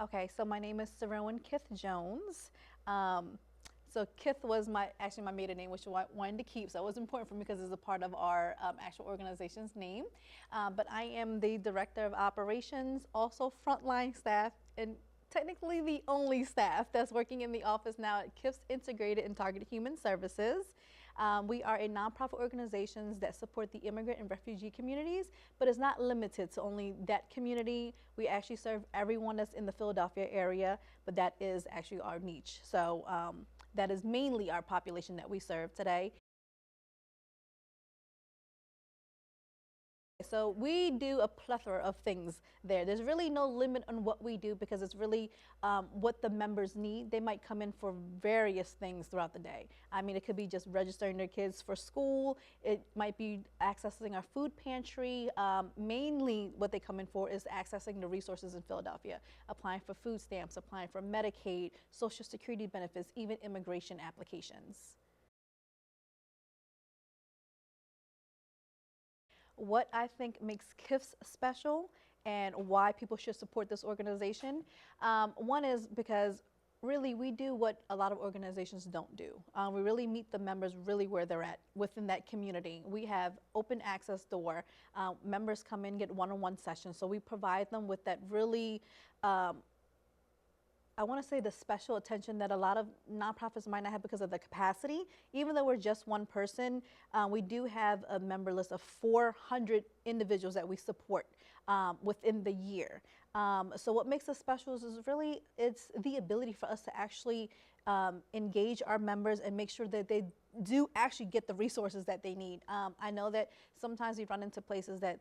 Okay, so my name is Saroeun Kith Jones. Um, so Kith was actually my maiden name, which I wanted to keep. So it was important for me because it's a part of our actual organization's name. But I am the director of operations, also frontline staff, and technically the only staff that's working in the office now at KITHS Integrated and Targeted Human Services. We are a nonprofit organization that support the immigrant and refugee communities, but it's not limited to only that community. We actually serve everyone that's in the Philadelphia area, but that is actually our niche. So that is mainly our population that we serve today. So we do a plethora of things there. There's really no limit on what we do because it's really what the members need. They might come in for various things throughout the day. I mean, it could be just registering their kids for school. It might be accessing our food pantry. Mainly what they come in for is accessing the resources in Philadelphia, applying for food stamps, applying for Medicaid, Social Security benefits, even immigration applications. What I think makes KIFS special and why people should support this organization. One is because really we do what a lot of organizations don't do. We really meet the members really where they're at within that community. We have open access door. Members come in, get one-on-one sessions. So we provide them with that really I want to say the special attention that a lot of nonprofits might not have because of the capacity. Even though we're just one person, we do have a member list of 400 individuals that we support within the year. So what makes us special is really it's the ability for us to actually engage our members and make sure that they do actually get the resources that they need. I know that sometimes we run into places that,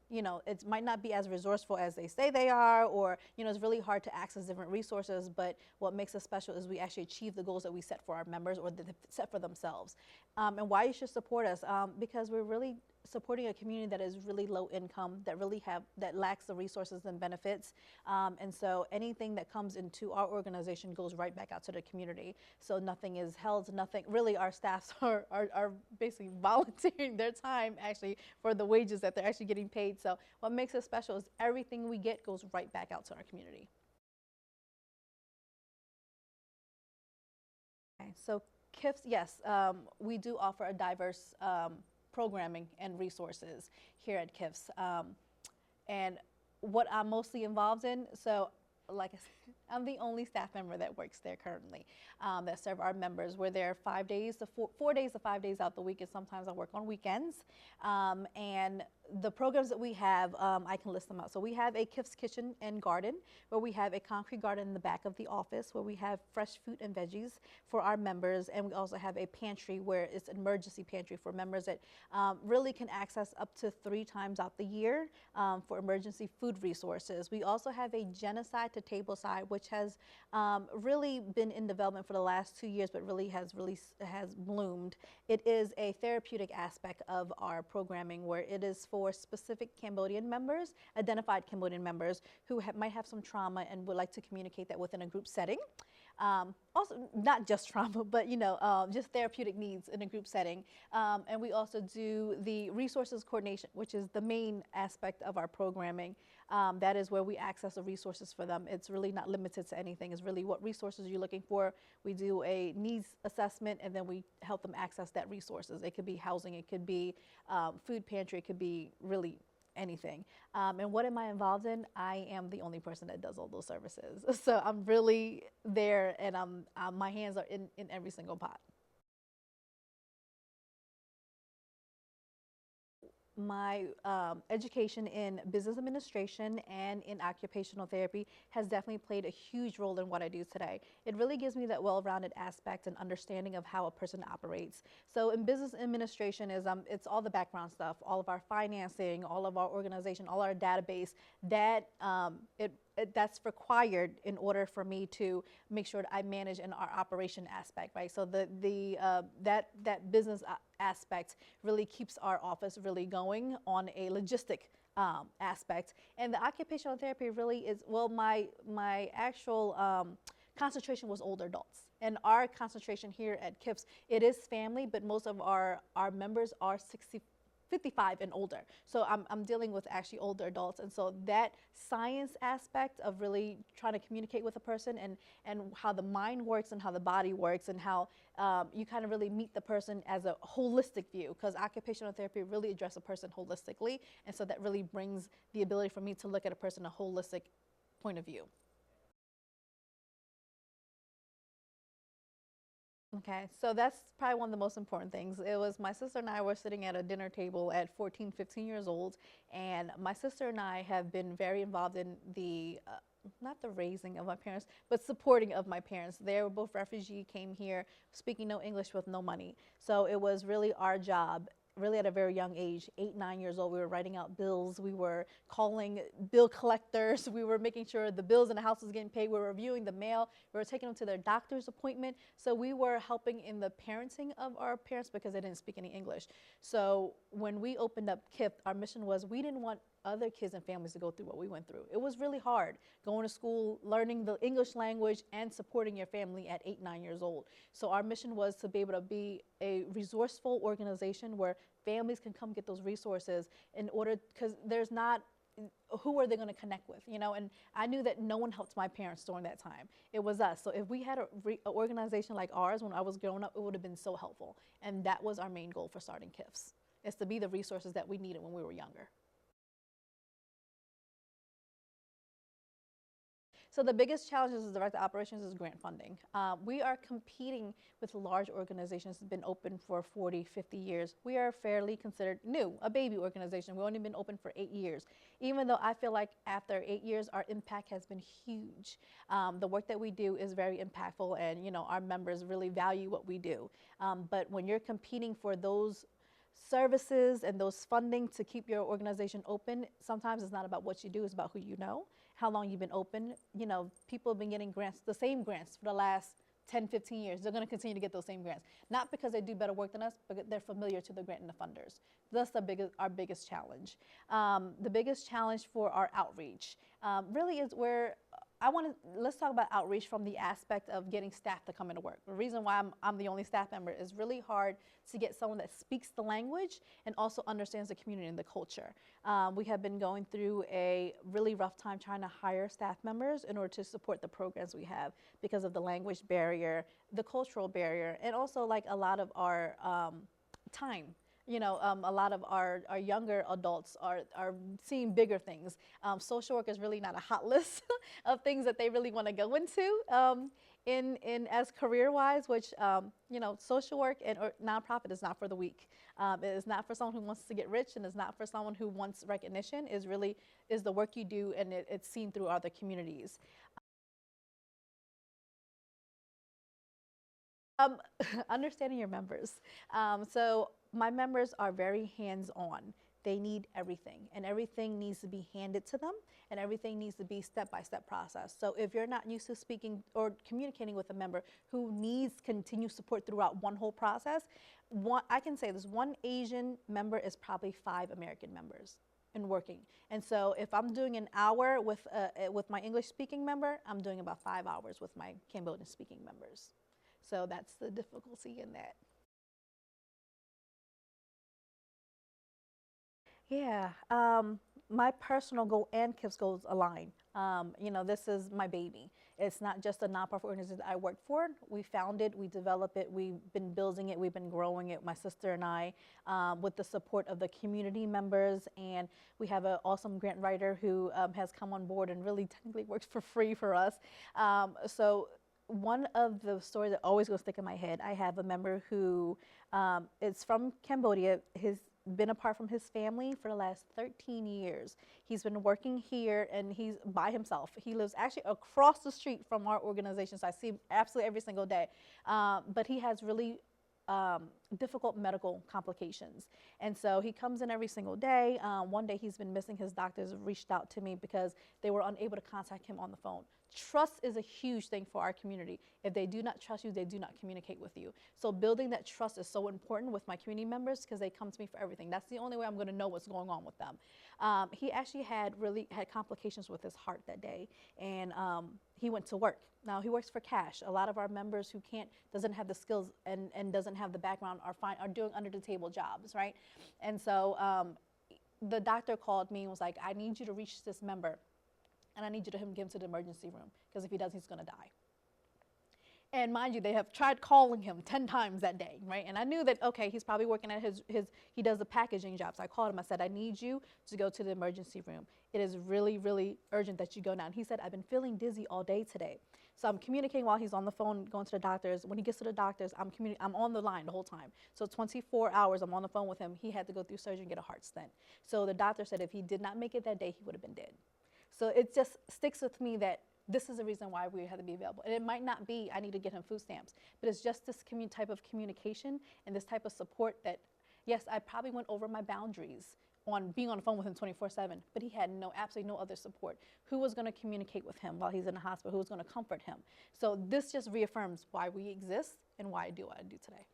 you know, it might not be as resourceful as they say they are, or, you know, it's really hard to access different resources, but what makes us special is we actually achieve the goals that we set for our members or that they set for themselves. And why you should support us, because we're really supporting a community that is really low income, that lacks the resources and benefits. And so anything that comes into our organization goes right back out to the community. So nothing is held, nothing, really our staffs are basically volunteering their time actually for the wages that they're actually getting paid. So what makes us special is everything we get goes right back out to our community. Okay, so KIFS, yes, we do offer a diverse programming and resources here at KIFS. And what I'm mostly involved in, so like I said, I'm the only staff member that works there currently that serve our members. We're there 5 days, to 4 days to 5 days out the week, and sometimes I work on weekends. And the programs that we have, I can list them out. So we have a KIFS kitchen and garden, where we have a concrete garden in the back of the office, where we have fresh fruit and veggies for our members. And we also have a pantry where it's an emergency pantry for members that really can access up to 3 times out the year for emergency food resources. We also have a genocide to table side, which has really been in development for the last 2 years, but really has bloomed. It is a therapeutic aspect of our programming where it is for specific Cambodian members, identified Cambodian members who might have some trauma and would like to communicate that within a group setting. Also, not just trauma, but you know, just therapeutic needs in a group setting. And we also do the resources coordination, which is the main aspect of our programming. That is where we access the resources for them. It's really not limited to anything. It's really what resources you're looking for. We do a needs assessment, and then we help them access that resources. It could be housing, it could be food pantry, it could be really anything. And what am I involved in? I am the only person that does all those services. So I'm really there, and my hands are in every single pot. My education in business administration and in occupational therapy has definitely played a huge role in what I do today. It really gives me that well-rounded aspect and understanding of how a person operates. So in business administration it's all the background stuff, all of our financing, all of our organization, all our database, that that's required in order for me to make sure that I manage in our operation aspect, right? So that business aspect really keeps our office really going on a logistic aspect. And the occupational therapy really is, well, my actual concentration was older adults. And our concentration here at KIPS, it is family, but most of our members are 55 and older. So I'm dealing with actually older adults. And so that science aspect of really trying to communicate with a person and how the mind works and how the body works and how you kind of really meet the person as a holistic view, because occupational therapy really addresses a person holistically. And so that really brings the ability for me to look at a person a holistic point of view. Okay, so that's probably one of the most important things. It was my sister and I were sitting at a dinner table at 14, 15 years old, and my sister and I have been very involved in the, not the raising of my parents, but supporting of my parents. They were both refugee, came here speaking no English with no money. So it was really our job, really at a very young age, 8, 9 years old, we were writing out bills, we were calling bill collectors, we were making sure the bills in the house was getting paid, we were reviewing the mail, we were taking them to their doctor's appointment. So we were helping in the parenting of our parents because they didn't speak any English. So when we opened up KITH, our mission was we didn't want other kids and families to go through what we went through. It was really hard going to school, learning the English language, and supporting your family at 8, 9 years old. So our mission was to be able to be a resourceful organization where families can come get those resources in order, because there's not, who are they going to connect with, you know? And I knew that no one helped my parents during that time. It was us. So if we had an organization like ours when I was growing up, it would have been so helpful. And that was our main goal for starting KITHS, is to be the resources that we needed when we were younger. So the biggest challenge as a director of operations is grant funding. We are competing with large organizations that have been open for 40, 50 years. We are fairly considered new, a baby organization. We've only been open for 8 years. Even though I feel like after 8 years, our impact has been huge. The work that we do is very impactful, and you know, our members really value what we do. But when you're competing for those services and those funding to keep your organization open, sometimes it's not about what you do, it's about who you know, how long you've been open. You know, people have been getting grants, the same grants for the last 10, 15 years. They're going to continue to get those same grants. Not because they do better work than us, but they're familiar to the grant and the funders. That's our biggest challenge. The biggest challenge for our outreach really is where let's talk about outreach from the aspect of getting staff to come into work. The reason why I'm the only staff member is really hard to get someone that speaks the language and also understands the community and the culture. We have been going through a really rough time trying to hire staff members in order to support the programs we have because of the language barrier, the cultural barrier, and also like a lot of our time. You know, a lot of our younger adults are seeing bigger things. Social work is really not a hot list of things that they really want to go into in as career-wise, which, you know, social work and or nonprofit is not for the weak. It is not for someone who wants to get rich, and it's not for someone who wants recognition. Is the work you do, and it's seen through other communities. Understanding your members. So my members are very hands-on. They need everything, and everything needs to be handed to them, and everything needs to be step-by-step process. So if you're not used to speaking or communicating with a member who needs continued support throughout one whole process, I can say this, one Asian member is probably 5 American members and working. And so if I'm doing an hour with my English-speaking member, I'm doing about 5 hours with my Cambodian-speaking members. So that's the difficulty in that. Yeah, my personal goal and KIP's goals align. You know, this is my baby. It's not just a nonprofit organization that I work for. We found it, we developed it, we've been building it, we've been growing it, my sister and I, with the support of the community members. And we have an awesome grant writer who has come on board and really technically works for free for us. So one of the stories that always goes stick in my head, I have a member who is from Cambodia. He's been apart from his family for the last 13 years. He's been working here and he's by himself. He lives actually across the street from our organization, so I see him absolutely every single day. But he has really difficult medical complications. And so he comes in every single day. One day he's been missing. His doctors reached out to me because they were unable to contact him on the phone. Trust is a huge thing for our community. If they do not trust you, they do not communicate with you. So building that trust is so important with my community members because they come to me for everything. That's the only way I'm going to know what's going on with them. He actually had complications with his heart that day, and he went to work. Now he works for cash. A lot of our members who doesn't have the skills and doesn't have the background are doing under the table jobs, right? And so the doctor called me and was like, I need you to reach this member and I need you to get him to the emergency room because if he doesn't, he's gonna die. And mind you, they have tried calling him 10 times that day, right? And I knew that, okay, he's probably working at he does the packaging job. So I called him, I said, I need you to go to the emergency room. It is really, really urgent that you go now. And he said, I've been feeling dizzy all day today. So I'm communicating while he's on the phone, going to the doctors. When he gets to the doctors, I'm on the line the whole time. So 24 hours, I'm on the phone with him. He had to go through surgery and get a heart stent. So the doctor said if he did not make it that day, he would have been dead. So it just sticks with me that this is the reason why we have to be available. And it might not be I need to get him food stamps, but it's just this type of communication and this type of support that, yes, I probably went over my boundaries on being on the phone with him 24/7, but he had absolutely no other support. Who was going to communicate with him while he's in the hospital? Who was going to comfort him? So this just reaffirms why we exist and why I do what I do today.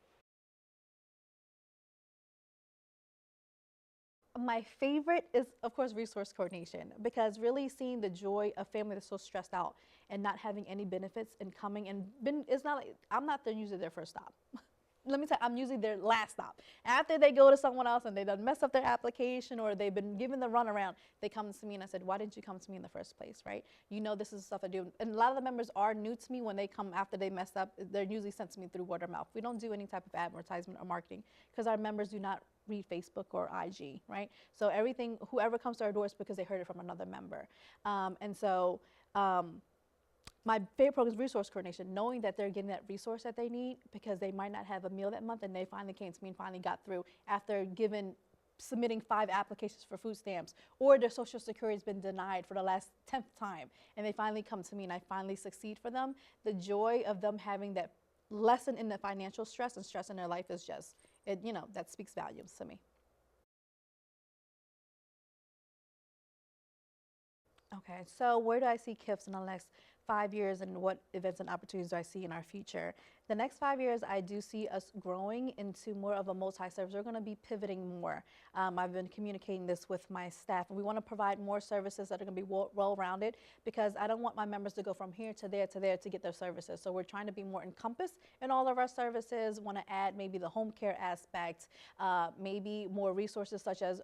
My favorite is, of course, resource coordination, because really seeing the joy of family that's so stressed out and not having any benefits and coming and it's not like, I'm not usually their first stop. Let me tell you, I'm usually their last stop. After they go to someone else and they done mess up their application or they've been given the runaround, they come to me and I said, why didn't you come to me in the first place, right? You know this is stuff I do. And a lot of the members are new to me when they come after they messed up. They're usually sent to me through word of mouth. We don't do any type of advertisement or marketing because our members do not read Facebook or IG, right? So whoever comes to our door is because they heard it from another member. My favorite program is resource coordination, knowing that they're getting that resource that they need because they might not have a meal that month and they finally came to me and finally got through after submitting 5 applications for food stamps, or their Social Security has been denied for the last 10th time and they finally come to me and I finally succeed for them. The joy of them having that lesson in the financial stress and stress in their life is just, that speaks volumes to me. Okay, so where do I see KITHS in the next 5 years and what events and opportunities do I see in our future? The next 5 years, I do see us growing into more of a multi-service. We're going to be pivoting more. I've been communicating this with my staff. We want to provide more services that are going to be well-rounded because I don't want my members to go from here to there to get their services. So we're trying to be more encompassed in all of our services, want to add maybe the home care aspect, maybe more resources such as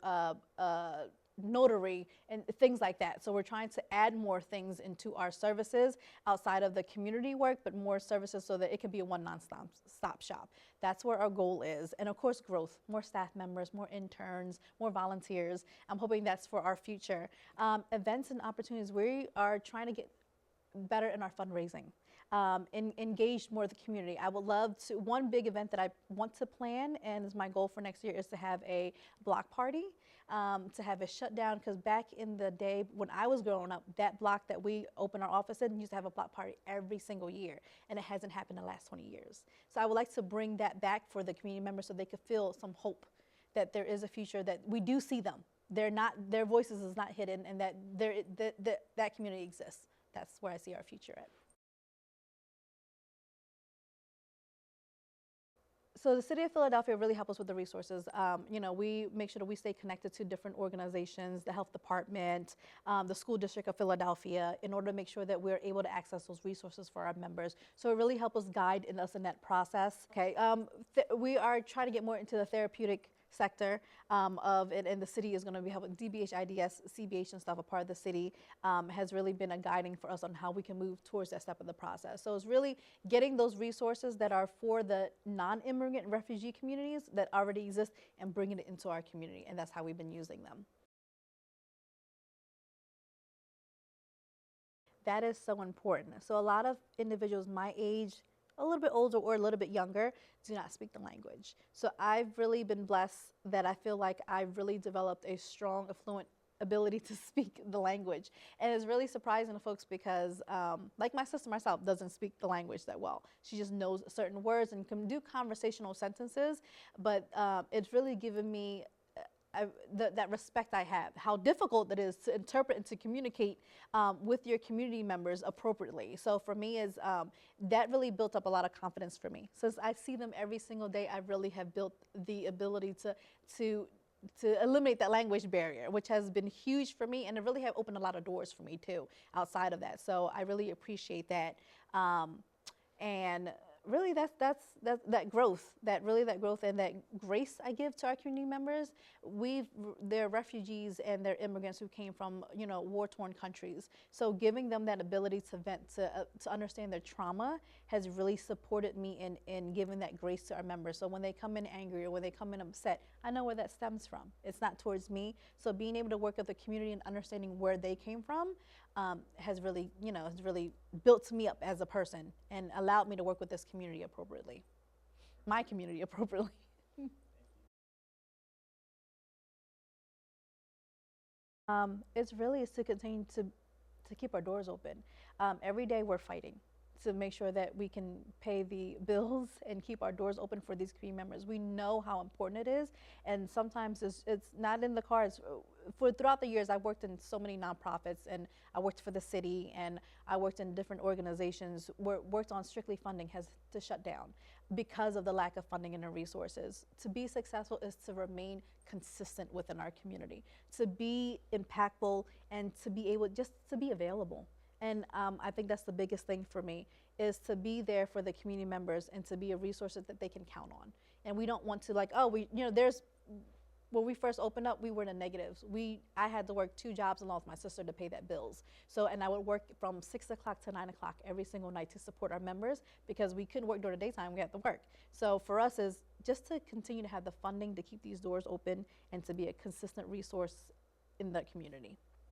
notary and things like that. So we're trying to add more things into our services outside of the community work, but more services so that it can be a one non-stop shop. That's where our goal is. And of course, growth, more staff members, more interns, more volunteers. I'm hoping that's for our future. Events and opportunities, we are trying to get better in our fundraising. Engage more of the community. I would love to, one big event that I want to plan and is my goal for next year is to have a block party, to have a shutdown, because back in the day when I was growing up, that block that we opened our office in used to have a block party every single year, and it hasn't happened in the last 20 years. So I would like to bring that back for the community members so they could feel some hope that there is a future, that we do see them. Their voices is not hidden, and that that community exists. That's where I see our future at. So the city of Philadelphia really helps us with the resources. We make sure that we stay connected to different organizations, the health department, the school district of Philadelphia, in order to make sure that we're able to access those resources for our members. So it really helps us guide us in that process. Okay, we are trying to get more into the therapeutic sector of it, and the city is going to be helping DBH, IDS, CBH and stuff. A part of the city has really been a guiding for us on how we can move towards that step of the process. So it's really getting those resources that are for the non-immigrant and refugee communities that already exist and bringing it into our community, and that's how we've been using them. That is so important. So a lot of individuals my age, a little bit older or a little bit younger, do not speak the language. So I've really been blessed that I feel like I've really developed a strong, affluent ability to speak the language. And it's really surprising to folks because, like my sister myself doesn't speak the language that well. She just knows certain words and can do conversational sentences, but it's really given me that respect I have, how difficult it is to interpret and to communicate with your community members appropriately. So for me, that really built up a lot of confidence for me. Since I see them every single day, I really have built the ability to eliminate that language barrier, which has been huge for me, and it really have opened a lot of doors for me too outside of that. So I really appreciate that. And really that's that growth, that growth and that grace I give to our community members. They're refugees and they're immigrants who came from, you know, war-torn countries. So giving them that ability to vent, to understand their trauma has really supported me in giving that grace to our members. So when they come in angry or when they come in upset, I know where that stems from. It's not towards me. So being able to work with the community and understanding where they came from has really, you know, has really built me up as a person and allowed me to work with this community appropriately, my community appropriately. It's really is to continue to keep our doors open. Every day we're fighting to make sure that we can pay the bills and keep our doors open for these community members. We know how important it is, and sometimes it's not in the cards. Throughout the years, I've worked in so many nonprofits, and I worked for the city, and I worked in different organizations where worked on strictly funding has to shut down because of the lack of funding and the resources. To be successful is to remain consistent within our community, to be impactful, and to be able just to be available. And I think that's the biggest thing for me, is to be there for the community members and to be a resource that they can count on. And we don't want to like, oh, when we first opened up, we were in the negatives. I had to work 2 jobs along with my sister to pay that bills. So, and I would work from 6 o'clock to 9 o'clock every single night to support our members because we couldn't work during the daytime, we had to work. So for us is just to continue to have the funding to keep these doors open and to be a consistent resource in the community.